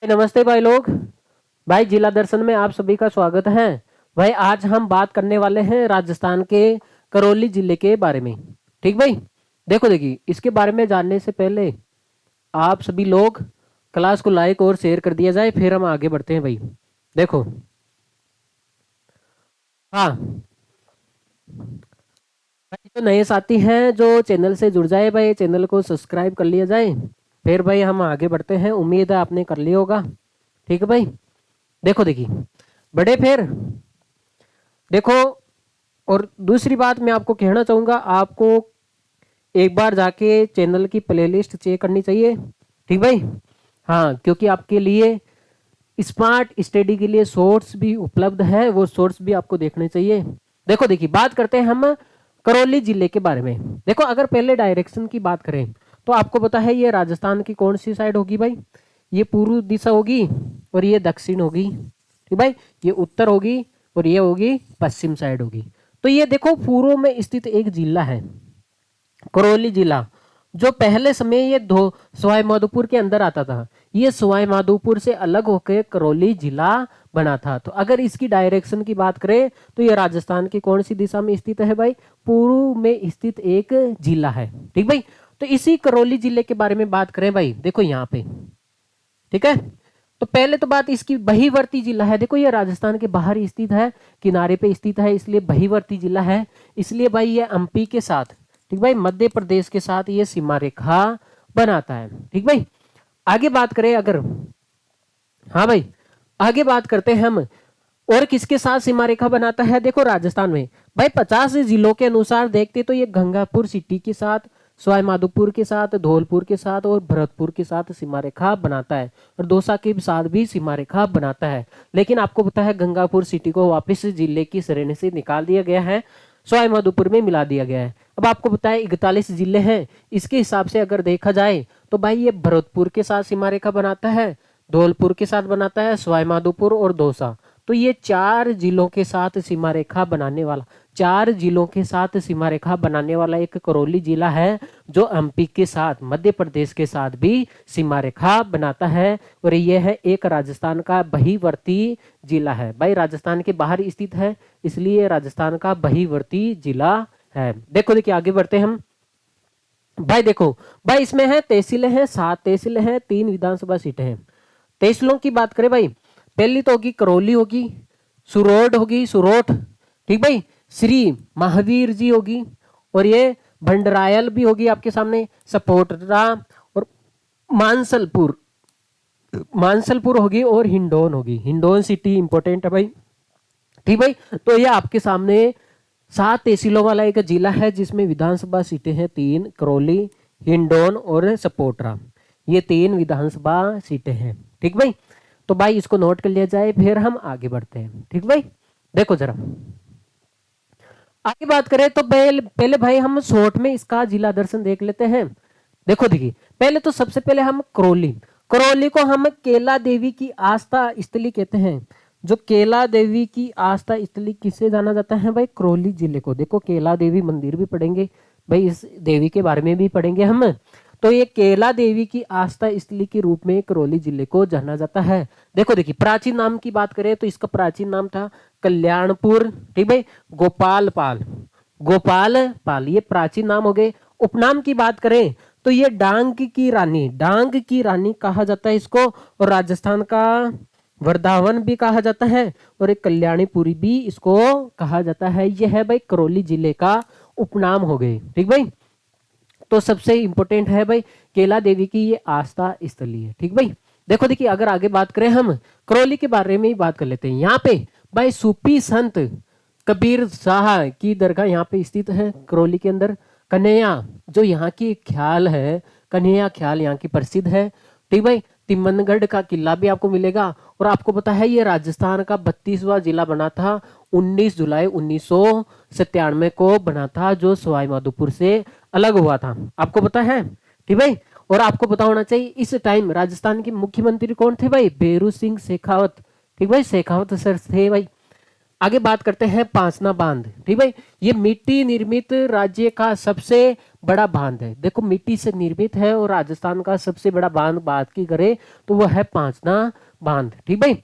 नमस्ते भाई लोग। भाई जिला दर्शन में आप सभी का स्वागत है। भाई आज हम बात करने वाले हैं राजस्थान के करौली जिले के बारे में। ठीक भाई, देखिए इसके बारे में जानने से पहले आप सभी लोग क्लास को लाइक और शेयर कर दिया जाए, फिर हम आगे बढ़ते हैं भाई। देखो, हाँ भाई, जो नए साथी हैं जो चैनल से जुड़ जाए भाई, चैनल को सब्सक्राइब कर लिया जाए, फिर भाई हम आगे बढ़ते हैं। उम्मीद है आपने कर लिया होगा। ठीक है भाई, देखिए बड़े फिर देखो। और दूसरी बात मैं आपको कहना चाहूंगा, आपको एक बार जाके चैनल की प्लेलिस्ट चेक करनी चाहिए। ठीक भाई, हाँ, क्योंकि आपके लिए स्मार्ट स्टडी के लिए सोर्स भी उपलब्ध है, वो सोर्स भी आपको देखने चाहिए। देखिए बात करते हैं हम करौली जिले के बारे में। देखो, अगर पहले डायरेक्शन की बात करें तो आपको पता है ये राजस्थान की कौन सी साइड होगी भाई? ये पूर्व दिशा होगी और ये दक्षिण होगी। ठीक भाई, ये उत्तर होगी और ये होगी पश्चिम साइड होगी। तो ये देखो पूर्व में स्थित एक जिला है करौली जिला, जो पहले समय ये दो सवाई माधोपुर के अंदर आता था। ये सवाई माधोपुर से अलग होकर करौली जिला बना था। तो अगर इसकी डायरेक्शन की बात करें तो ये राजस्थान की कौन सी दिशा में स्थित है भाई? पूर्व में स्थित एक जिला है। ठीक भाई, तो इसी करौली जिले के बारे में बात करें भाई, देखो यहाँ पे। ठीक है, तो पहले तो बात इसकी बहीवर्ती जिला है। देखो ये राजस्थान के बाहर स्थित है, किनारे पे स्थित है, इसलिए बहीवर्ती जिला है। इसलिए भाई ये एमपी के साथ, ठीक भाई, मध्य प्रदेश के साथ ये सीमा रेखा बनाता है। ठीक भाई, आगे बात करें अगर, हाँ भाई, आगे बात करते हैं हम और किसके साथ सीमा रेखा बनाता है। देखो राजस्थान में भाई 50 जिलों के अनुसार देखते तो ये गंगापुर सिटी के साथ, सवाई माधोपुर के साथ, धौलपुर के साथ और भरतपुर के साथ सीमा रेखा बनाता है, और दौसा के साथ भी सीमा रेखा बनाता है। लेकिन आपको पता है गंगापुर सिटी को वापस जिले की श्रेणी से निकाल दिया गया है, सवाई माधोपुर में मिला दिया गया है। अब आपको पता है 41 जिले हैं, इसके हिसाब से अगर देखा जाए तो भाई ये भरतपुर के साथ सीमा रेखा बनाता है, धौलपुर के साथ बनाता है, सवाई माधोपुर और दौसा। तो ये 4 जिलों के साथ सीमा रेखा बनाने वाला, 4 जिलों के साथ सीमा रेखा बनाने वाला एक करौली जिला है, जो एमपी के साथ, मध्य प्रदेश के साथ भी सीमा रेखा बनाता है। और ये है एक राजस्थान का बहीवर्ती जिला है। भाई राजस्थान के बाहर स्थित है, इसलिए राजस्थान का बहीवर्ती जिला है। देखिए आगे बढ़ते हैं हम भाई। देखो भाई, इसमें है तहसीलें हैं, 7 तहसीलें हैं, 3 विधानसभा सीटें हैं। तहसीलों की बात करें भाई, पहली तो होगी करौली, होगी सुरोड, होगी सुरोठ, ठीक भाई, श्री महावीर जी होगी, और ये भंडरायल भी होगी आपके सामने, सपोटरा, और मानसलपुर, मानसलपुर होगी, और हिंडोन होगी। हिंडोन सिटी इंपॉर्टेंट है भाई। ठीक भाई, तो ये आपके सामने 7 तहसीलों वाला एक जिला है, जिसमें विधानसभा सीटें हैं 3, करौली, हिंडोन और सपोटरा। ये 3 विधानसभा सीटें हैं। ठीक भाई, तो भाई इसको नोट कर लिया जाए, फिर हम आगे बढ़ते हैं। ठीक भाई, देखो जरा आगे बात करें तो पहले पहले भाई हम शॉर्ट में इसका जिला दर्शन देख लेते हैं। देखिए पहले तो सबसे पहले हम करौली, करौली को हम केला देवी की आस्था स्थली कहते हैं। जो केला देवी की आस्था स्थली किससे जाना जाता है भाई? करौली जिले को। देखो केला देवी मंदिर भी पढ़ेंगे भाई, इस देवी के बारे में भी पढ़ेंगे हम। तो ये केला देवी की आस्था स्थली के रूप में करौली जिले को जाना जाता है। देखिए प्राचीन नाम की बात करें तो इसका प्राचीन नाम था कल्याणपुर। ठीक भाई, गोपाल पाल, गोपाल पाल, ये प्राचीन नाम हो गए। उपनाम की बात करें तो ये डांग की रानी, डांग की रानी कहा जाता है इसको, और राजस्थान का वृंदावन भी कहा जाता है, और एक कल्याणीपुरी भी इसको कहा जाता है। यह है भाई करौली जिले का उपनाम हो गए। ठीक भाई, तो सबसे इंपॉर्टेंट है भाई केला देवी की ये आस्था स्थली है। ठीक भाई, देखिए अगर आगे बात करें हम करौली के बारे में ही बात कर लेते हैं। यहाँ पे भाई सूफी संत कबीर शाह की दरगाह यहाँ पे स्थित है करौली के अंदर। कन्हैया जो यहाँ की ख्याल है, कन्हैया ख्याल यहाँ की प्रसिद्ध है। ठीक भाई, तिमनगढ़ का किला भी आपको मिलेगा। और आपको पता है ये राजस्थान का 32वां जिला बना था, 19 जुलाई 1997 को बना था, जो सवाई माधोपुर से अलग हुआ था। आपको पता है? ठीक भाई, और आपको पता होना चाहिए इस टाइम राजस्थान के मुख्यमंत्री कौन थे भाई? बेरू सिंह शेखावत। ठीक भाई, शेखावत सर थे भाई। आगे बात करते हैं पांसना बांध। ठीक भाई, ये मिट्टी निर्मित राज्य का सबसे बड़ा बांध है। देखो मिट्टी से निर्मित है और राजस्थान का सबसे बड़ा बांध बात की करें तो वह है पांचना बांध। ठीक भाई,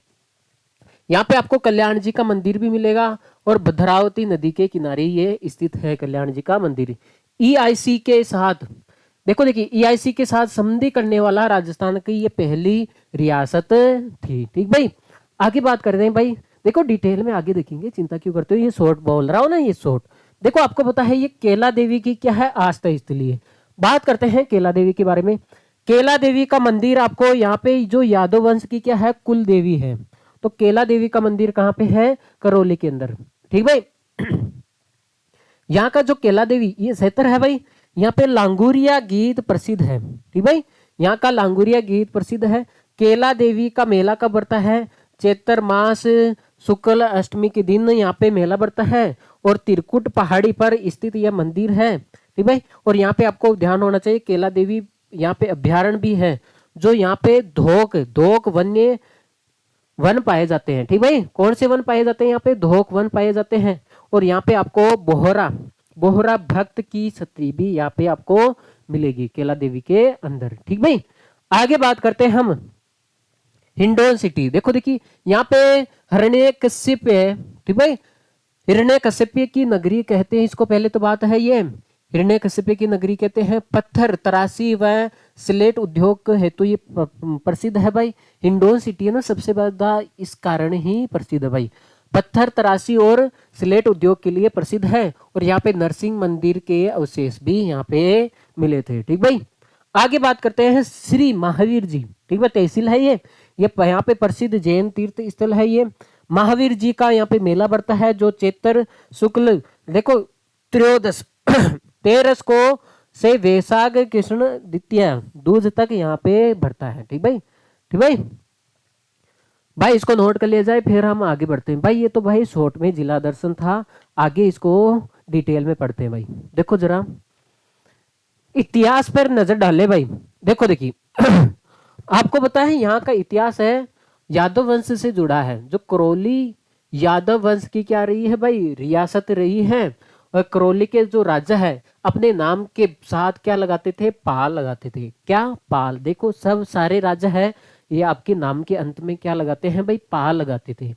यहाँ पे आपको कल्याण जी का मंदिर भी मिलेगा और भद्रावती नदी के किनारे ये स्थित है कल्याण जी का मंदिर। ईआईसी के साथ देखो, देखिए ईआईसी के साथ संधि करने वाला राजस्थान की ये पहली रियासत थी। ठीक भाई, आगे बात करते हैं भाई। देखो डिटेल में आगे देखेंगे, चिंता क्यों करते हो, ये शॉर्ट बोल रहा हूं ना, ये शॉर्ट। देखो आपको पता है ये केला देवी की क्या है, आस्था स्थली है। बात करते हैं केला देवी के बारे में। केला देवी का मंदिर आपको यहाँ पे जो यादव वंश की क्या है, कुल देवी है। तो केला देवी का मंदिर कहाँ पे है, करौली के अंदर। ठीक भाई, यहाँ का जो केला देवी ये क्षेत्र है भाई, यहाँ पे लांगुरिया गीत प्रसिद्ध है। ठीक भाई, यहाँ का लांगुरिया गीत प्रसिद्ध है। केला देवी का मेला कब बढ़ता है, चैत्र मास शुक्ल अष्टमी के दिन यहाँ पे मेला बढ़ता है और तिरकुट पहाड़ी पर स्थित यह मंदिर है। ठीक भाई, और यहाँ पे आपको ध्यान होना चाहिए केला देवी यहाँ पे अभ्यारण्य भी है, जो यहाँ पे धोक धोक वन्य वन पाए जाते हैं। ठीक भाई, कौन से वन पाए जाते हैं, यहाँ पे धोक वन पाए जाते हैं। और यहाँ पे आपको बोहरा बोहरा भक्त की छतरी भी यहाँ पे आपको मिलेगी केला देवी के अंदर। ठीक भाई, आगे बात करते हैं हम हिंडोन सिटी। देखो देखिए यहाँ पे हिरण्यकश्यप है। ठीक भाई, हिरण्यकश्यप की नगरी कहते हैं इसको, पहले तो बात है ये हिरण्यकश्यप की नगरी कहते हैं। पत्थर तराशी व स्लेट उद्योग हेतु ये प्रसिद्ध है भाई। हिंडोन सिटी है ना सबसे ज्यादा इस कारण ही प्रसिद्ध है भाई, पत्थर तराशी और स्लेट उद्योग के लिए प्रसिद्ध है। और यहाँ पे नरसिंह मंदिर के अवशेष भी यहाँ पे मिले थे। ठीक भाई, आगे बात करते हैं श्री महावीर जी। ठीक है, तहसील है ये यहाँ पे प्रसिद्ध जैन तीर्थ स्थल है ये। महावीर जी का यहाँ पे मेला बढ़ता है जो चैत्र शुक्ल देखो त्रयोदश तेरस को से वैशाख कृष्ण द्वितीय दूज तक यहाँ पे बढ़ता है। ठीक भाई, ठीक भाई, भाई इसको नोट कर लिया जाए, फिर हम आगे बढ़ते हैं। भाई ये तो भाई शॉर्ट में जिला दर्शन था, आगे इसको डिटेल में पढ़ते हैं। भाई देखो जरा इतिहास पर नजर डाले भाई। देखो देखिए आपको पता है यहाँ का इतिहास है यादव वंश से जुड़ा है। जो करौली यादव वंश की क्या रही है भाई, रियासत रही है। और करौली के जो राजा है अपने नाम के साथ क्या लगाते थे, पाल लगाते थे। क्या, पाल। देखो सब सारे राजा है ये आपके नाम के अंत में क्या लगाते हैं भाई, पाल लगाते थे।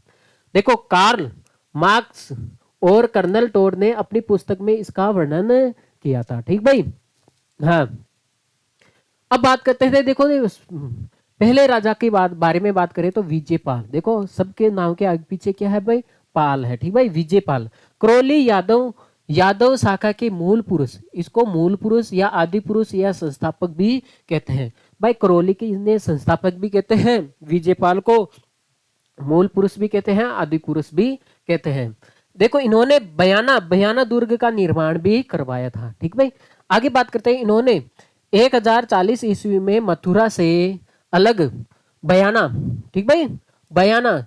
देखो कार्ल मार्क्स और कर्नल टोड ने अपनी पुस्तक में इसका वर्णन किया था। ठीक भाई, हाँ अब बात करते थे। देखो पहले राजा की बारे में बात करें तो विजयपाल। देखो सबके नाम के आगे पीछे क्या है भाई, पाल है। ठीक भाई, विजयपाल करौली यादव शाखा के मूल पुरुष, इसको मूल पुरुष या आदि पुरुष या संस्थापक भी कहते हैं। भाई करौली के इन्हें संस्थापक भी कहते हैं, विजयपाल को मूल पुरुष भी कहते हैं, आदि पुरुष भी कहते हैं। देखो इन्होंने बयाना दुर्ग का निर्माण भी करवाया था। ठीक भाई, आगे बात करते हैं। इन्होंने 1040 ईस्वी में मथुरा से अलग बयाना, ठीक भाई, बयाना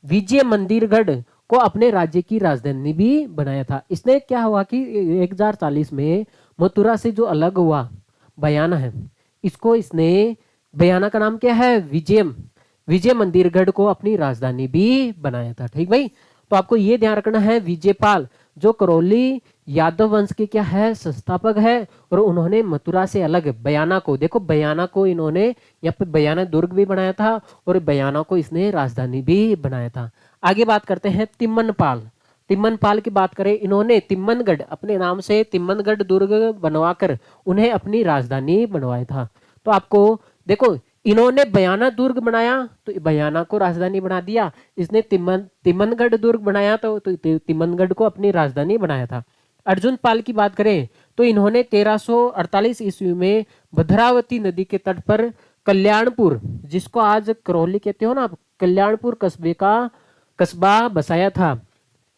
विजय मंदिरगढ़ को अपने राज्य की राजधानी भी बनाया था। इसने क्या हुआ कि 1040 में मथुरा से जो अलग हुआ बयाना है, इसको इसने बयाना का नाम क्या है, विजय मंदिरगढ़ को अपनी राजधानी भी बनाया था। ठीक भाई, तो आपको ये ध्यान रखना है विजयपाल जो करौली यादव वंश के क्या है, संस्थापक है। और उन्होंने मथुरा से अलग बयाना को, देखो बयाना को इन्होंने यहाँ पे बयाना दुर्ग भी बनाया था और बयाना को इसने राजधानी भी बनाया था। आगे बात करते हैं तिम्मनपाल की बात करें, इन्होंने तिम्मनगढ़ अपने नाम से तिम्मनगढ़ दुर्ग बनवाकर उन्हें अपनी राजधानी बनवाया था। तो आपको देखो इन्होंने बयाना दुर्ग बनाया तो बयाना को राजधानी बना दिया, इसने तिम्मनगढ़ दुर्ग बनाया तो तिम्मनगढ़ को अपनी राजधानी बनाया था। अर्जुन पाल की बात करें तो इन्होंने 1348 ईस्वी में भद्रावती नदी के तट पर कल्याणपुर, जिसको आज करौली कहते हो ना, कल्याणपुर कस्बा बसाया था।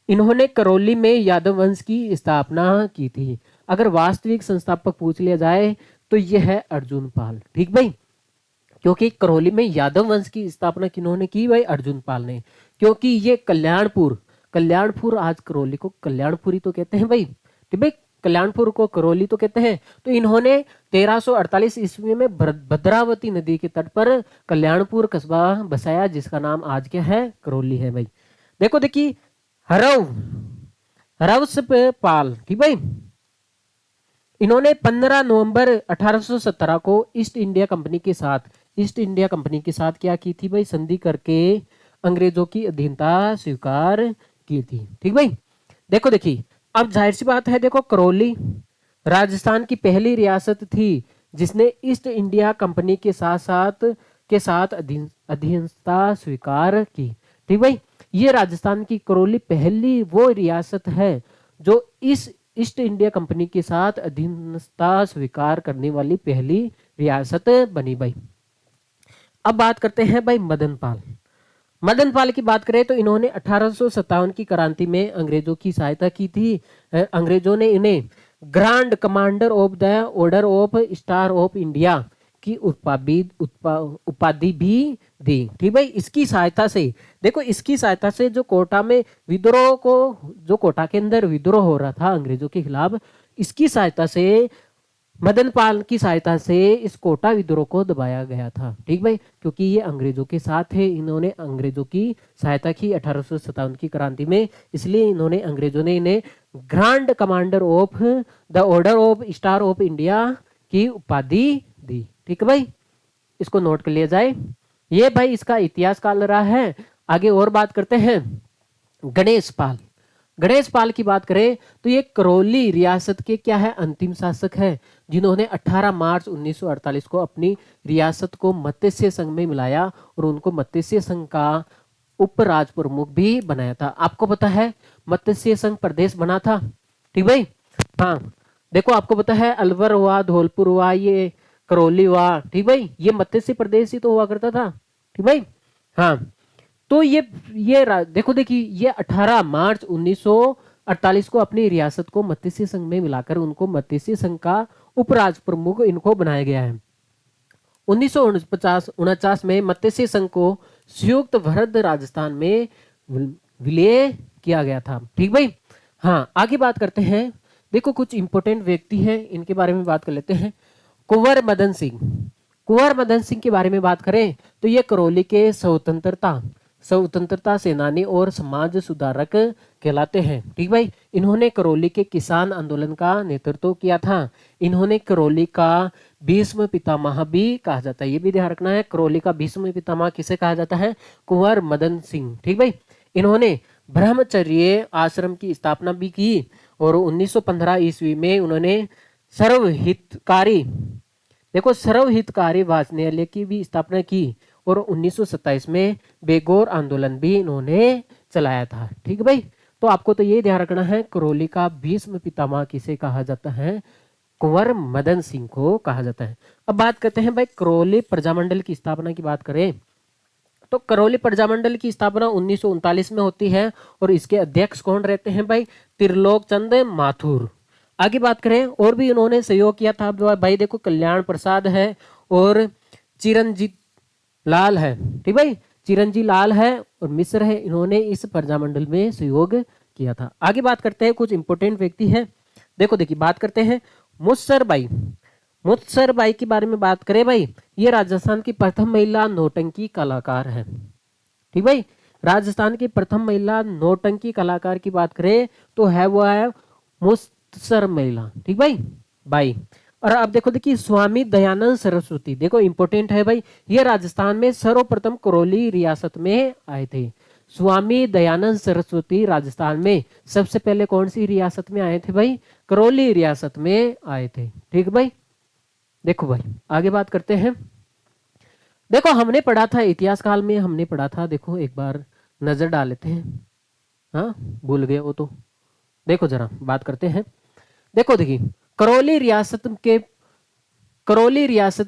इन्होंने करौली में यादव वंश की स्थापना की थी। अगर वास्तविक संस्थापक पूछ लिया जाए तो यह है अर्जुन पाल। ठीक भाई, क्योंकि करौली में यादव वंश की स्थापना किन्होंने की भाई, अर्जुन पाल ने। क्योंकि ये कल्याणपुर आज करौली को कल्याणपुरी तो कहते हैं भाई। ठीक भाई, कल्याणपुर को करौली तो कहते हैं। तो इन्होंने 1348 ईस्वी में भद्रावती नदी के तट पर कल्याणपुर कस्बा बसाया, जिसका नाम आज क्या है, करौली है भाई। देखो देखिए हरव पाल, ठीक भाई, इन्होंने 15 नवंबर 1817 को ईस्ट इंडिया कंपनी के साथ क्या की थी भाई, संधि करके अंग्रेजों की अधीनता स्वीकार की थी। ठीक भाई, देखो देखिए, अब जाहिर सी बात है, देखो करौली राजस्थान की पहली रियासत थी जिसने ईस्ट इंडिया कंपनी के साथ अधीनता स्वीकार की। ठीक भाई, ये राजस्थान की करौली पहली वो रियासत है जो इस ईस्ट इंडिया कंपनी के साथ अधीनता स्वीकार करने वाली पहली रियासत बनी भाई। अब बात करते हैं भाई मदनपाल की बात करें तो इन्होंने 1857 की क्रांति में अंग्रेजों की सहायता की थी। अंग्रेजों ने इन्हें grand commander of the order of star of India की उपाधि भी दी। ठीक भाई, इसकी सहायता से, देखो इसकी सहायता से जो कोटा के अंदर विद्रोह हो रहा था अंग्रेजों के खिलाफ, इसकी सहायता से, मदनपाल की सहायता से इस कोटा विद्रोह को दबाया गया था। ठीक भाई, क्योंकि ये अंग्रेजों के साथ थे, इन्होंने अंग्रेजों की सहायता की 1857 की क्रांति में, इसलिए अंग्रेजों ने इन्हें grand commander of the order of star of India की उपाधि दी। ठीक है भाई, इसको नोट कर लिया जाए। ये भाई इसका इतिहास काल रहा है। आगे और बात करते हैं। गणेश पाल की बात करें तो ये करौली रियासत के क्या है, अंतिम शासक है, जिन्होंने 18 मार्च 1948 को अपनी रियासत को मत्स्य संघ में मिलाया और उनको मत्स्य संघ का उपराज प्रमुख भी बनाया था। आपको पता है मत्स्य संघ प्रदेश बना था। ठीक भाई, हाँ देखो आपको पता है अलवर हुआ, धौलपुर हुआ, ये करौली हुआ। ठीक भाई, ये मत्स्य प्रदेश ही तो हुआ करता था। ठीक भाई, हाँ तो ये देखो देखिए, ये 18 मार्च 1948 को अपनी रियासत को मत्स्य संघ में मिलाकर उनको मत्स्य संघ का उपराज प्रमुख इनको बनाया गया है। 1949 में मत्स्य संघ को संयुक्त भारत राजस्थान में विलय किया गया था। ठीक भाई, हाँ आगे बात करते हैं। देखो कुछ इंपोर्टेंट व्यक्ति हैं, इनके बारे में बात कर लेते हैं। कुंवर मदन सिंह के बारे में बात करें तो ये करौली के स्वतंत्रता सेनानी और समाज सुधारक कहलाते हैं। ठीक भाई, इन्होंने करौली के किसान आंदोलन का नेतृत्व किया था। इन्होंने करौली का भीष्म पितामह भी कहा जाता है, ये भी ध्यान रखना है। करौली का भीष्म पितामह किसे कहा जाता है, कुंवर मदन सिंह। ठीक भाई, इन्होंने ब्रह्मचर्य आश्रम की स्थापना भी की और 1915 ईस्वी में उन्होंने सर्वहितकारी वाचनालय की भी स्थापना की और 1927 में बेगौर आंदोलन भी इन्होंने चलाया था। ठीक है भाई, तो आपको तो ये ध्यान रखना है, करौली का भीष्म पितामह किसे कहा जाता है, कुंवर मदन सिंह को कहा जाता है। अब बात करते हैं भाई करौली प्रजामंडल की स्थापना की बात करें तो करौली प्रजामंडल की स्थापना 1939 में होती है और इसके अध्यक्ष कौन रहते हैं भाई, त्रिलोक चंद माथुर। आगे बात करें और भी इन्होंने सहयोग किया था भाई, देखो कल्याण प्रसाद है और चिरंजीत लाल है। ठीक भाई, चिरंजीत लाल है और मिश्र है, इन्होंने इस प्रजामंडल में सहयोग किया था। आगे बात करते हैं, कुछ इंपोर्टेंट व्यक्ति है। देखो देखिए, बात करते हैं मुत्सर बाई के बारे में बात करें भाई, ये राजस्थान की प्रथम महिला नौटंकी कलाकार है। ठीक भाई, राजस्थान की प्रथम महिला नौटंकी कलाकार की बात करें तो वो है मुत्सर महिला। ठीक बाई। और अब देखो देखिए स्वामी दयानंद सरस्वती, देखो इंपोर्टेंट है भाई, ये राजस्थान में सर्वप्रथम करौली रियासत में आए थे। स्वामी दयानंद सरस्वती राजस्थान में सबसे पहले कौन सी रियासत में आए थे भाई, करौली रियासत में आए थे। ठीक भाई, देखो भाई आगे बात करते हैं। देखो हमने पढ़ा था इतिहास काल में, हमने पढ़ा था, देखो एक बार नजर डाल लेते हैं। हाँ भूल गए वो तो, देखो जरा बात करते हैं। देखो देखिए करौली रियासत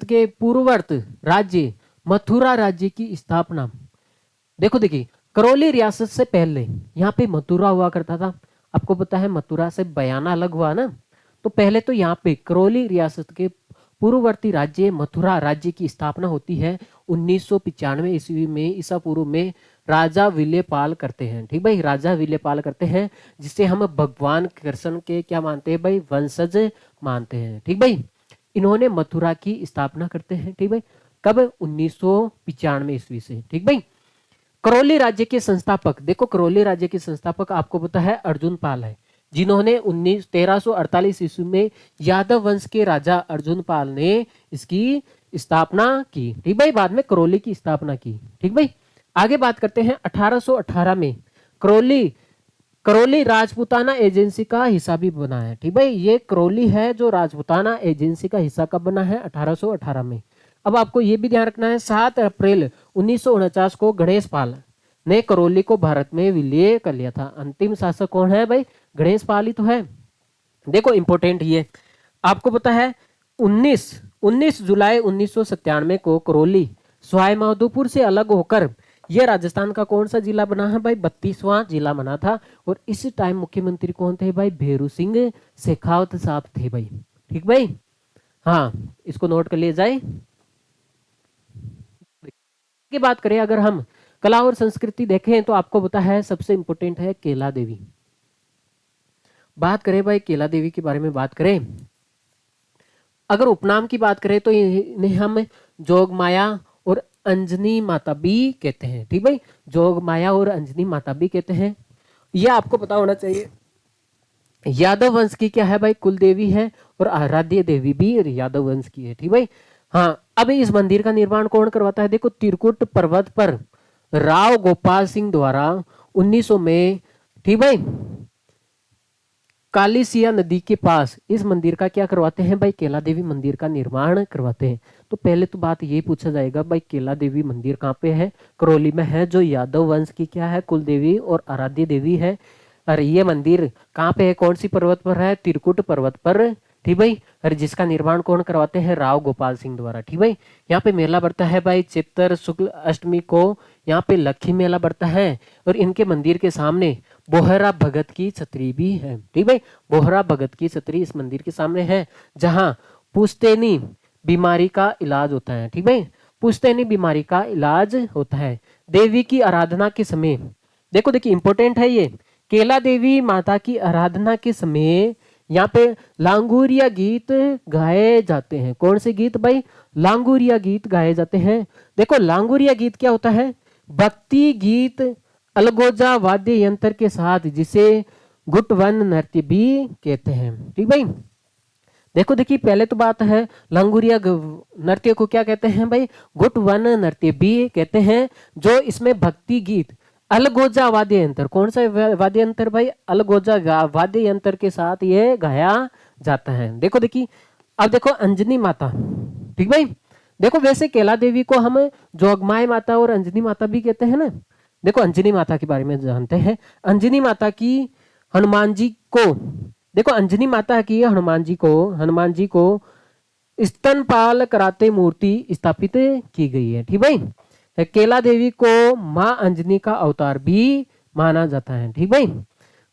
के पूर्ववर्त राज्य मथुरा राज्य की स्थापना। देखो देखिए करौली रियासत से पहले यहाँ पे मथुरा हुआ करता था। आपको पता है मथुरा से बयाना अलग हुआ ना, तो पहले तो यहाँ पे करौली रियासत के पूर्ववर्ती राज्य मथुरा राज्य की स्थापना होती है 1995 ईस्वी में, ईसा पूर्व में राजा विलेपाल करते हैं। ठीक भाई, राजा विलेपाल करते हैं, जिसे हम भगवान कृष्ण के क्या मानते हैं भाई, वंशज मानते हैं। ठीक भाई, इन्होंने मथुरा की स्थापना करते हैं। ठीक भाई, कब, 1995 ईस्वी से। ठीक भाई, करौली राज्य के संस्थापक, देखो करौली राज्य के संस्थापक आपको पता है अर्जुन पाल है। जिन्होंने 1348 ईस्वी में यादव वंश के राजा अर्जुन पाल ने इसकी स्थापना की। ठीक भाई, बाद में करौली की स्थापना की। ठीक भाई, आगे बात करते हैं 1818 में करौली करौली राजपूताना एजेंसी का हिस्सा भी बना है। ठीक भाई, ये करौली है जो राजपूताना एजेंसी का हिस्सा कब बना है? 1818 में। अब आपको ये भी ध्यान रखना है 7 अप्रैल 1949 को गणेश पाल ने करौली को भारत में विलय कर लिया था। अंतिम शासक कौन है भाई? गणेश पाल ही तो है। देखो इंपोर्टेंट ये आपको पता है 19 जुलाई 1997 को करौली सवाईमाधोपुर से अलग होकर यह राजस्थान का कौन सा जिला बना है भाई? 32वां जिला बना था। और इस टाइम मुख्यमंत्री कौन थे भाई? भेरू सिंह शेखावत साहब थे भाई। ठीक भाई, हाँ इसको नोट कर लिए जाए। की बात करें अगर हम कला और संस्कृति देखें तो आपको पता है सबसे इंपोर्टेंट है केला देवी। बात करें भाई केला देवी के बारे में बात करें, अगर उपनाम की बात करें तो इन्हें हम जोग माया और अंजनी माता भी कहते हैं। ठीक भाई, जोग माया और अंजनी माता भी कहते हैं। यह आपको पता होना चाहिए। यादव वंश की क्या है भाई? कुल देवी है और आराध्य देवी भी यादव वंश की है। ठीक भाई, हाँ अब इस मंदिर का निर्माण कौन करवाता है? देखो त्रिकुट पर्वत पर राव गोपाल सिंह द्वारा 1900 में, ठीक भाई, कालीसिया नदी के पास इस मंदिर का क्या करवाते हैं भाई? केला देवी मंदिर का निर्माण करवाते हैं। तो पहले तो बात ये पूछा जाएगा भाई केला देवी मंदिर कहाँ पे है? करौली में है, जो यादव वंश की क्या है? कुल देवी और आराध्य देवी है। और ये मंदिर कहाँ पे है? कौन सी पर्वत पर है? त्रिकुट पर्वत पर। ठीक भाई, और जिसका निर्माण कौन करवाते हैं? राव गोपाल सिंह द्वारा। ठीक भाई, यहाँ पे मेला बढ़ता है भाई चैत्र शुक्ल अष्टमी को, यहाँ पे लक्ष्मी मेला बढ़ता है। और इनके मंदिर के सामने बोहरा भगत की छतरी भी है। ठीक भाई, बोहरा भगत की छतरी इस मंदिर के सामने है, जहां पुश्तैनी बीमारी का इलाज होता है। ठीक भाई, पुश्तैनी बीमारी का इलाज होता है। देवी की आराधना के समय, देखो देखिए इंपॉर्टेंट है ये, केला देवी माता की आराधना के समय यहाँ पे लांगुरिया गीत गाए जाते हैं। कौन से गीत भाई? लांगुरिया गीत गाए जाते हैं। देखो लांगुरिया गीत क्या होता है? भक्ति गीत अलगोजा वाद्य यंत्र के साथ, जिसे गुटवन नृत्य भी कहते हैं। ठीक भाई, देखो देखिए पहले तो बात है लांगुरिया नृत्य को क्या कहते हैं भाई? गुटवन नृत्य भी कहते हैं। जो इसमें भक्ति गीत अलगोजा वाद्य यंत्र, कौन सा वाद्य यंत्र भाई? अलगोजा वाद्य यंत्र के साथ ये गाया जाता है। देखो देखिए, अब देखो अंजनी माता। ठीक भाई, देखो वैसे केला देवी को हम जोगमाय माता और अंजनी माता भी कहते हैं ना। देखो अंजनी माता के बारे में जानते हैं। अंजनी माता की हनुमान जी को, देखो अंजनी माता की हनुमान जी को स्तनपाल कराते मूर्ति स्थापित की गई है। ठीक भाई, केला देवी को माँ अंजनी का अवतार भी माना जाता है। ठीक भाई,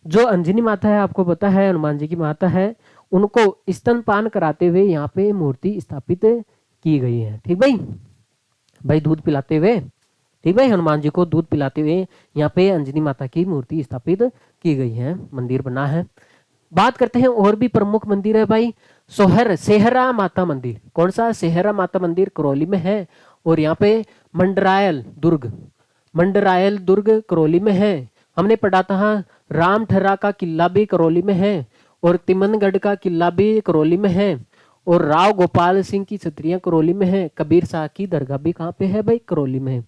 जो अंजनी माता है आपको पता है हनुमान जी की माता है, उनको स्तनपान कराते हुए यहाँ पे मूर्ति स्थापित की गई है। ठीक भाई, भाई दूध पिलाते हुए, ठीक भाई, हनुमान जी को दूध पिलाते हुए यहाँ पे अंजनी माता की मूर्ति स्थापित की गई है, मंदिर बना है। बात करते हैं और भी प्रमुख मंदिर है भाई। सेहरा माता मंदिर, कौन सा? सेहरा माता मंदिर करौली में है। और यहाँ पे मंडरायल दुर्ग करौली में है। हमने पढ़ा था रामठरा का किला भी करौली में है, और तिमनगढ़ का किला भी करौली में है, और राव गोपाल सिंह की छतरियां करौली में है। कबीर शाह की दरगाह भी कहाँ पे है भाई? करौली में है।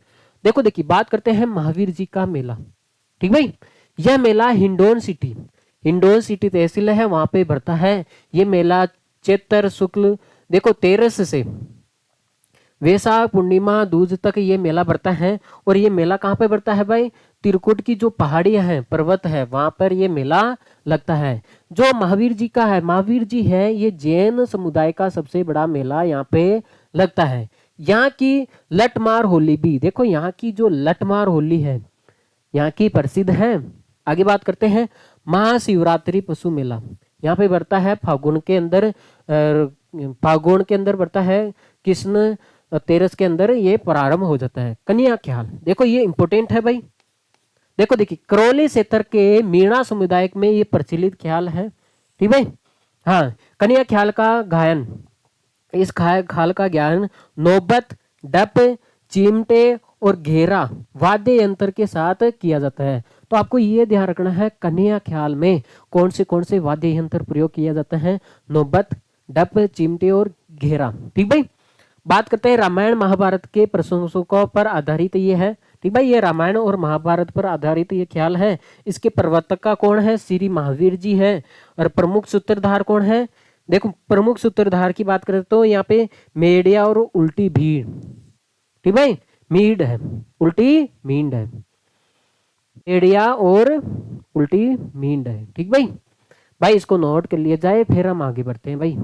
देखो देखिए बात करते हैं महावीर जी का मेला। ठीक भाई, यह मेला हिंडौन सिटी तहसील है, वहां पे भरता है। ये मेला चैत्र शुक्ल, देखो 13 से वैशाख पूर्णिमा दूज तक ये मेला भरता है। और ये मेला कहाँ पे भरता है भाई? त्रिकुट की जो पहाड़ियां हैं, पर्वत है, वहां पर ये मेला लगता है। जो महावीर जी का है, महावीर जी है, ये जैन समुदाय का सबसे बड़ा मेला यहाँ पे लगता है। यहाँ की लठमार होली भी, देखो यहाँ की जो लठमार होली है यहाँ की प्रसिद्ध है। आगे बात करते हैं महाशिवरात्रि पशु मेला, यहाँ पे बढ़ता है फागुन के अंदर बढ़ता है। कृष्ण तेरस के अंदर ये प्रारंभ हो जाता है। कन्या ख्याल, देखो ये इंपोर्टेंट है भाई। देखो देखिए करौली क्षेत्र के मीणा समुदाय में ये प्रचलित ख्याल है। ठीक भाई, हाँ कन्या ख्याल का गायन, इस ख्याल का ज्ञान नौबत, डप, चिमटे और घेरा वाद्य यंत्र के साथ किया जाता है। तो आपको ये ध्यान रखना है कन्हैया ख्याल में कौन से वाद्य यंत्र प्रयोग किया जाता है, नौबत, डप, चिमटे और घेरा। ठीक भाई, बात करते हैं रामायण महाभारत के प्रसंगों पर आधारित ये है। ठीक भाई, ये रामायण और महाभारत पर आधारित ये ख्याल है। इसके प्रवर्तक का कौन है, श्री महावीर जी है। और प्रमुख सूत्रधार कौन है, देखो प्रमुख सूत्रधार की बात करें तो यहाँ पे मेडिया और उल्टी भीड़। ठीक भाई, मीड है, उल्टी मींड है, मेडिया और उल्टी मींड है। ठीक भाई, भाई इसको नोट कर लिया जाए, फिर हम आगे बढ़ते हैं भाई।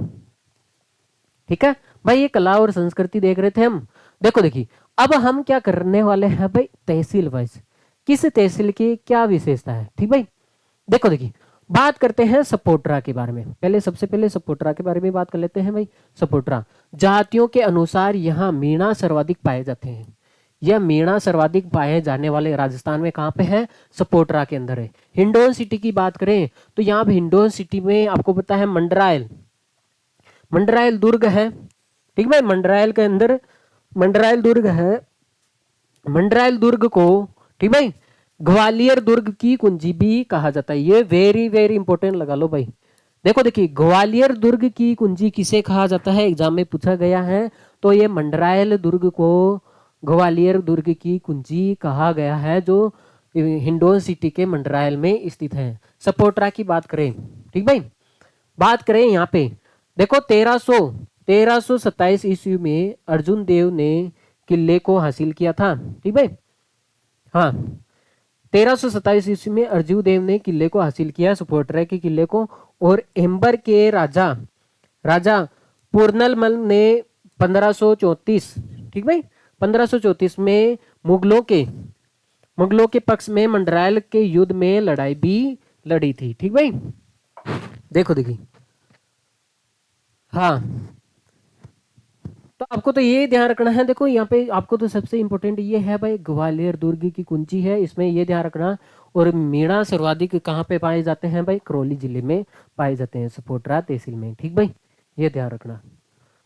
ठीक है भाई, ये कला और संस्कृति देख रहे थे हम। देखो देखिए, अब हम क्या करने वाले हैं भाई, तहसील वाइज किस तहसील की क्या विशेषता है। ठीक भाई, देखो देखिए, बात करते हैं सपोट्रा के बारे में। पहले सबसे पहले सपोट्रा के बारे में बात कर लेते हैं भाई। सपोट्रा जातियों के अनुसार यहाँ मीणा सर्वाधिक पाए जाते हैं। यह मीणा सर्वाधिक पाए जाने वाले राजस्थान में कहाँ पे है, सपोट्रा के अंदर है। हिंडोन सिटी की बात करें तो यहाँ पे हिंडोन सिटी में आपको पता है मंडरायल, मंडरायल दुर्ग है। ठीक भाई, मंडरायल के अंदर मंडरायल दुर्ग है। मंडरायल दुर्ग को, ठीक भाई, ग्वालियर दुर्ग की कुंजी भी कहा जाता है। ये वेरी वेरी इंपॉर्टेंट लगा लो भाई। देखो देखिए, ग्वालियर दुर्ग की कुंजी किसे कहा जाता है, एग्जाम में पूछा गया है। तो ये मंडरायल दुर्ग को ग्वालियर दुर्ग की कुंजी कहा गया है, जो हिंडोन सिटी के मंडरायल में स्थित है। सपोट्रा की बात करें, ठीक भाई, बात करें यहाँ पे, देखो 1327 ईस्वी में अर्जुन देव ने किले को हासिल किया था। ठीक भाई, हाँ 1327 ईस्वी में अर्जुन देव ने किले को हासिल किया, सपोट्रा के किले को। और एम्बर के राजा पूर्णलमल ने 1534, ठीक भाई, 1534 में मुगलों के पक्ष में मंडरायल के युद्ध में लड़ाई भी लड़ी थी। ठीक भाई, देखो देखिए, हाँ तो आपको तो ये ध्यान रखना है। देखो यहाँ पे आपको तो सबसे इंपॉर्टेंट ये है भाई, ग्वालियर दुर्ग की कुंजी है, इसमें ये ध्यान रखना। और मीणा सर्वाधिक कहाँ पे पाए जाते हैं भाई, करौली जिले में पाए जाते हैं, सपोट्रा तहसील में। ठीक भाई, ये ध्यान रखना।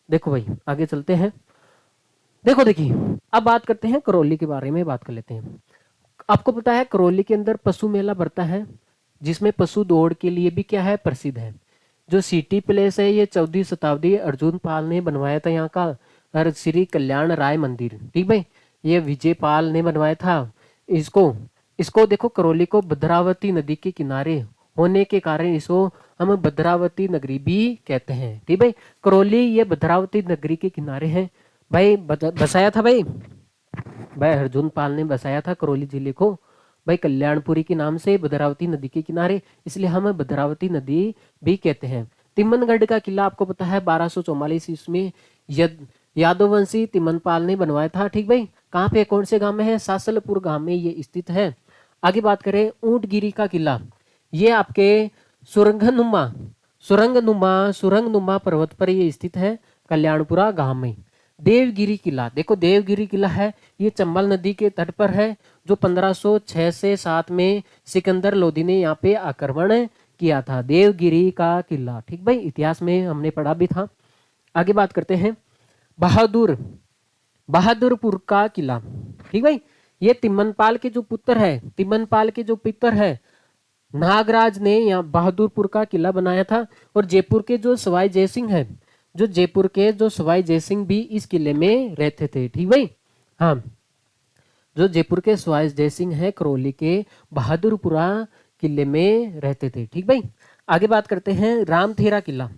देखो भाई आगे चलते हैं। देखो देखिए, अब बात करते हैं करौली के बारे में, बात कर लेते हैं। आपको पता है करौली के अंदर पशु मेला बढ़ता है, जिसमें पशु दौड़ के लिए भी क्या है, प्रसिद्ध है। जो सिटी प्लेस है ये 14वीं शताब्दी अर्जुन पाल ने बनवाया था यहाँ का, और श्री कल्याण राय मंदिर। ठीक भाई, ये विजय पाल ने बनवाया था। इसको देखो, करौली को भद्रावती नदी के किनारे होने के कारण इसको हम भद्रावती नगरी भी कहते हैं। ठीक भाई, करौली ये भद्रावती नगरी के किनारे है भाई। बसाया था भाई अर्जुन पाल ने बसाया था करौली जिले को भाई, कल्याणपुरी के नाम से, भद्रावती नदी के किनारे, इसलिए हम भद्रावती नदी भी कहते हैं। तिम्मनगढ़ का किला आपको पता है 1244 ईस्वी में यादववंशी तिम्मनपाल ने बनवाया था। ठीक भाई, कहाँ पे, कौन से गांव में है, सासलपुर गांव में ये स्थित है। आगे बात करें ऊंटगिरी का किला, ये आपके सुरंगनुमा पर्वत पर ये स्थित है, कल्याणपुरा गांव में। देवगिरी किला, देखो देवगिरी किला है, ये चंबल नदी के तट पर है, जो 1506 से 7 में सिकंदर लोधी ने यहाँ पे आक्रमण किया था। देवगिरी का किला, ठीक भाई, इतिहास में हमने पढ़ा भी था। आगे बात करते हैं बहादुरपुर का किला। ठीक भाई, ये तिम्मनपाल के जो पुत्र है नागराज ने यहाँ बहादुरपुर का किला बनाया था। और जयपुर के जो सवाई जयसिंह भी इस किले में रहते थे। ठीक भाई, हाँ, जो जयपुर के सवाई जयसिंह है करौली के बहादुरपुरा किले में रहते थे। ठीक भाई, आगे बात करते हैं रामथेरा किला।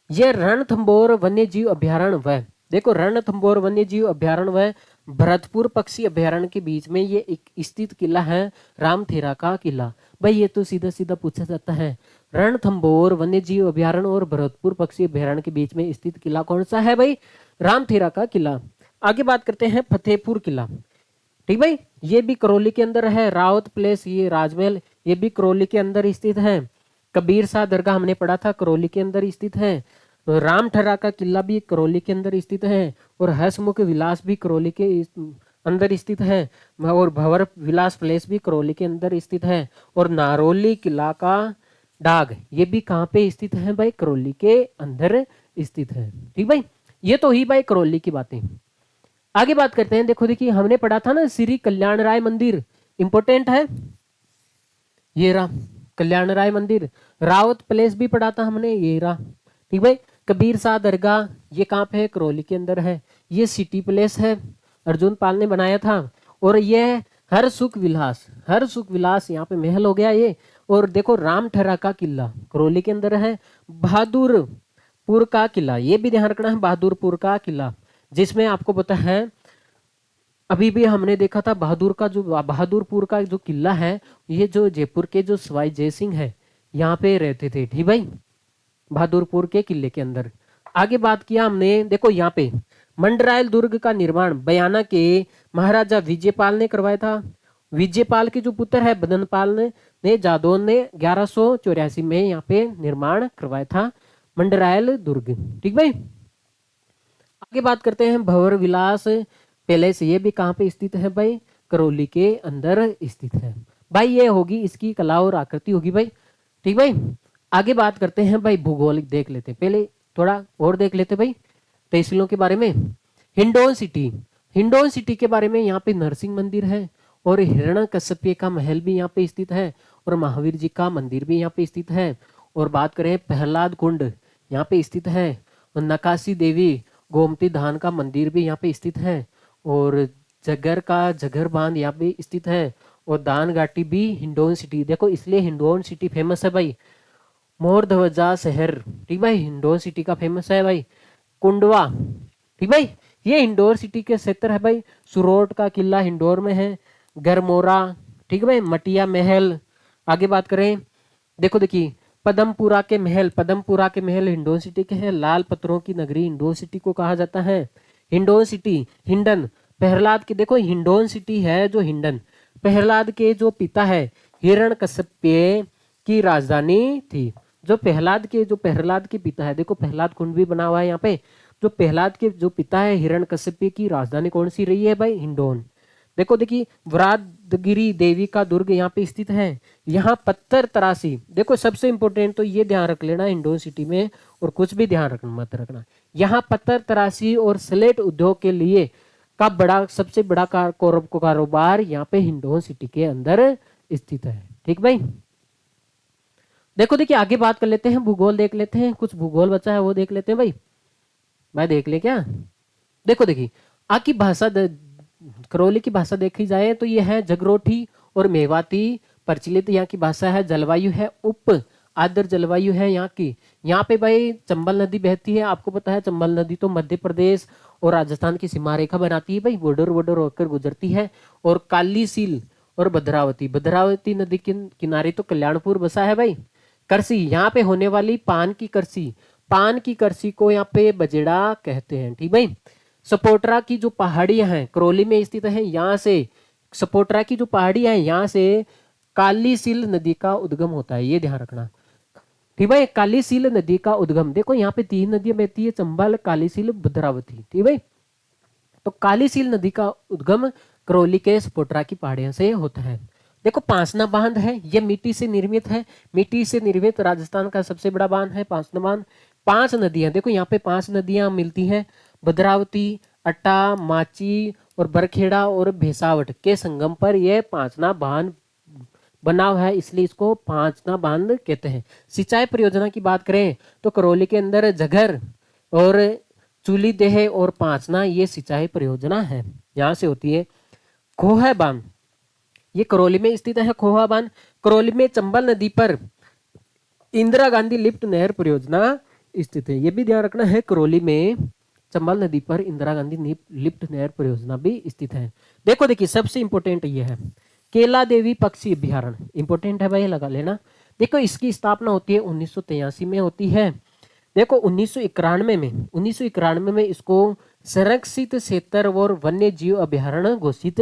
यह रणथंभौर वन्य जीव अभ्यारण्य व, देखो रणथंभौर वन्य जीव अभ्यारण्य व भरतपुर पक्षी अभ्यारण्य के बीच में ये एक स्थित किला है, रामथेरा का किला। भाई ये तो सीधा सीधा पूछा जाता है, रणथंभौर वन्य जीव अभ्यारण्य और भरतपुर पक्षी अभ्यारण्य के बीच में स्थित किला कौन सा है भाई, रामथेरा का किला। आगे बात करते हैं फतेहपुर किला। ठीक भाई, ये भी करौली के अंदर है। रावत प्लेस, ये राजमहल, ये भी करौली के अंदर स्थित है। कबीर शाह दरगाह हमने पढ़ा था, करौली के अंदर स्थित है। रामठरा का किला भी करौली के अंदर स्थित है। और हसमुख विलास भी करौली के अंदर स्थित है। और भंवर विलास प्लेस भी करौली के अंदर स्थित है। और नारौली किला का डाग, ये भी कहाँ पे स्थित है भाई, करौली के अंदर स्थित है। ठीक भाई, ये तो ही भाई करौली की बातें। आगे बात करते हैं। देखो देखिए, हमने पढ़ा था ना श्री कल्याण राय मंदिर, इंपॉर्टेंट है। ये रहा कल्याण राय मंदिर। रावत प्लेस भी पढ़ा था हमने, ये रहा। ठीक भाई। कबीर शाह दरगाह, ये कहाँ पे है? करौली के अंदर है। ये सिटी प्लेस है, अर्जुन पाल ने बनाया था। और ये हर सुख विलास, हर सुख विलास यहाँ पे महल हो गया ये। और देखो रामठरा का किला करौली के अंदर है। बहादुरपुर का किला, ये भी ध्यान रखना है, बहादुरपुर का किला, जिसमें आपको पता है अभी भी हमने देखा था बहादुरपुर का जो किला है, ये जो जयपुर के जो सवाई जय सिंह है यहाँ पे रहते थे। ठीक भाई, बहादुरपुर के किले के अंदर। आगे बात किया हमने, देखो यहाँ पे मंडरायल दुर्ग का निर्माण बयाना के महाराजा विजयपाल ने करवाया था। विजयपाल के जो पुत्र है बदनपाल ने जादौन ने 1184 में यहाँ पे निर्माण करवाया था मंडरायल दुर्ग। ठीक भाई। आगे बात करते हैं भंवर विलास पैलेस, ये भी कहाँ पे स्थित है भाई? करौली के अंदर स्थित है भाई। ये होगी इसकी कला और आकृति होगी भाई। ठीक भाई। आगे बात करते हैं भाई, भूगोलिक देख लेते हैं, पहले थोड़ा और देख लेते भाई तहसीलों के बारे में। हिंडौन सिटी, हिंडौन सिटी के बारे में, यहाँ पे नरसिंह मंदिर है और हिरण्यकश्यप का महल भी यहाँ पे स्थित है और महावीर जी का मंदिर भी यहाँ पे स्थित है। और बात करें प्रहलाद कुंड यहाँ पे स्थित है, और नकाशी देवी गोमती धान का मंदिर भी यहाँ पे स्थित है, और जगर का जगर बांध यहाँ पे स्थित है, और दान घाटी भी हिंडौन सिटी। देखो इसलिए हिंडौन सिटी फेमस है भाई। मोर ध्वजा शहर, ठीक भाई, हिंडौन सिटी का फेमस है भाई। कुंडवा, ठीक भाई, ये इंदौर सिटी के क्षेत्र है भाई। सुरोट का किला इंदौर में है। गरमोरा, ठीक भाई, मटिया महल। आगे बात करें, देखो देखिए पदमपुरा के महल, पदमपुरा के महल हिंडौन सिटी के हैं। लाल पत्थरों की नगरी हिंडौन सिटी को कहा जाता है। हिंडौन सिटी, हिंडन, प्रहलाद के, देखो हिंडौन सिटी है जो हिंडन, प्रहलाद के जो पिता है हिरण्यकश्यप की राजधानी थी। जो प्रहलाद के पिता है, देखो प्रहलाद कुंड भी बना हुआ है यहाँ पे। जो प्रहलाद के जो पिता है हिरण्यकश्यप की राजधानी कौन सी रही है भाई? हिंडौन। देखो देखिए वरादगिरी देवी का दुर्ग यहाँ पे स्थित है। यहाँ पत्थर तराशी, देखो सबसे इंपॉर्टेंट तो ये ध्यान रख लेना हिंडौन सिटी में, और कुछ भी ध्यान रखना मत रखना। यहाँ पत्थर तराशी और स्लेट उद्योग के लिए का सबसे बड़ा कारोबार यहाँ पे हिंडौन सिटी के अंदर स्थित है। ठीक भाई। देखो देखिए आगे बात कर लेते हैं, भूगोल देख लेते हैं, कुछ भूगोल बचा है वो देख लेते हैं भाई देख ले क्या। देखो देखिए आकी भाषा करौली की भाषा देखी जाए तो ये है जगरोठी और मेवाती प्रचलित यहाँ की भाषा है। जलवायु है उप आर्द्र जलवायु है यहाँ की। यहाँ पे भाई चंबल नदी बहती है, आपको पता है चंबल नदी तो मध्य प्रदेश और राजस्थान की सीमा रेखा बनाती है भाई, बॉर्डर होकर गुजरती है। और काली सील और भद्रावती, भद्रावती नदी के किनारे तो कल्याणपुर बसा है भाई। करसी, यहाँ पे होने वाली पान की करसी, पान की करसी को यहाँ पे बजेड़ा कहते हैं। ठीक भाई। सपोटरा की जो पहाड़ियां हैं करौली में स्थित है, यहाँ से सपोटरा की जो पहाड़ियां हैं यहाँ से काली सील नदी का उद्गम होता है, ये ध्यान रखना। ठीक भाई, काली सील नदी का उद्गम, देखो यहाँ पे 3 नदियां बहती है, चंबल, काली सील, भद्रावती। ठीक भाई। तो काली सील नदी का उद्गम करौली के सपोटरा की पहाड़ियों से होता है। देखो पांसना बांध है, ये मिट्टी से निर्मित है, मिट्टी से निर्मित राजस्थान का सबसे बड़ा बांध है पांसना बांध। 5 नदियां, देखो यहाँ पे 5 नदियां मिलती हैं, भद्रावती, अट्टा, माची और बरखेड़ा और भेसावट के संगम पर यह पांचना बांध बना हुआ है, इसलिए इसको पांचना बांध कहते हैं। सिंचाई परियोजना की बात करें तो करौली के अंदर झगर और चूली देह और पांचना ये सिंचाई परियोजना है, यहाँ से होती है। खोहा बांध, ये करौली में स्थित है। खोहा बांध करौली में चंबल नदी पर इंदिरा गांधी लिफ्ट नहर परियोजना स्थित है, ये भी ध्यान रखना है। करौली में चंबल नदी पर इंदिरा गांधी लिफ्ट नहर परियोजना भी स्थित है। देखो देखिए सबसे इंपॉर्टेंट ये है केला देवी पक्षी अभ्यारण्य, इंपॉर्टेंट है भाई, लगा लेना। देखो इसकी स्थापना होती है 1983 में होती है। देखो 1991 में इसको संरक्षित क्षेत्र और वन्य जीव अभ्यारण्य घोषित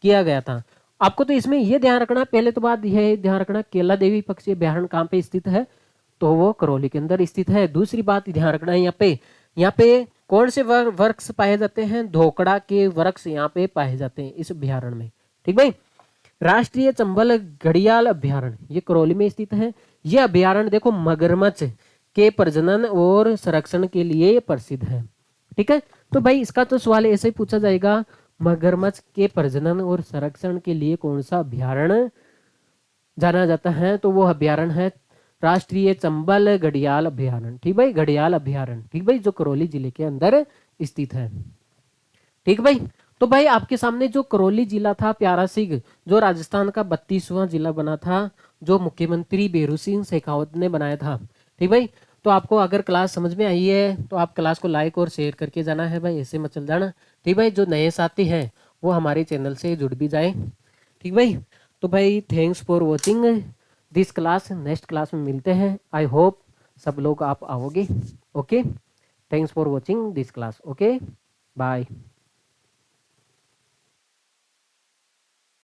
किया गया था। आपको तो इसमें यह ध्यान रखना, पहले तो बात यह ध्यान रखना केला देवी पक्षी अभ्यारण्य कहाँ पे स्थित है, तो वो करौली के अंदर स्थित है। दूसरी बात ध्यान रखना है यहाँ पे कौन से वृक्ष पाए जाते हैं, धोकड़ा के वृक्ष यहाँ पे पाए जाते हैं इस अभ्यारण्य में। ठीक भाई। राष्ट्रीय चंबल घड़ियाल अभ्यारण्य, ये करौली में स्थित है। ये अभ्यारण्य देखो मगरमच्छ के प्रजनन और संरक्षण के लिए प्रसिद्ध है। ठीक है, तो भाई इसका तो सवाल ऐसे ही पूछा जाएगा, मगरमच्छ के प्रजनन और संरक्षण के लिए कौन सा अभ्यारण्य जाना जाता है, तो वो अभ्यारण्य है राष्ट्रीय चंबल घड़ियाल अभ्यारण्य। ठीक भाई, घड़ियाल अभ्यारण्य, ठीक भाई, जो करौली जिले के अंदर स्थित है। ठीक भाई। तो भाई आपके सामने जो करौली जिला था प्यारा सिंह, जो राजस्थान का 32वां जिला बना था, जो मुख्यमंत्री बेरू सिंह शेखावत ने बनाया था। ठीक भाई। तो आपको अगर क्लास समझ में आई है तो आप क्लास को लाइक और शेयर करके जाना है भाई, ऐसे मत चल जाना। ठीक भाई, जो नए साथी हैं वो हमारे चैनल से जुड़ भी जाए। ठीक भाई। तो भाई thanks for watching this class, next class में मिलते हैं। आई होप सब लोग आप आओगे। Okay, thanks for watching this class. Okay, bye.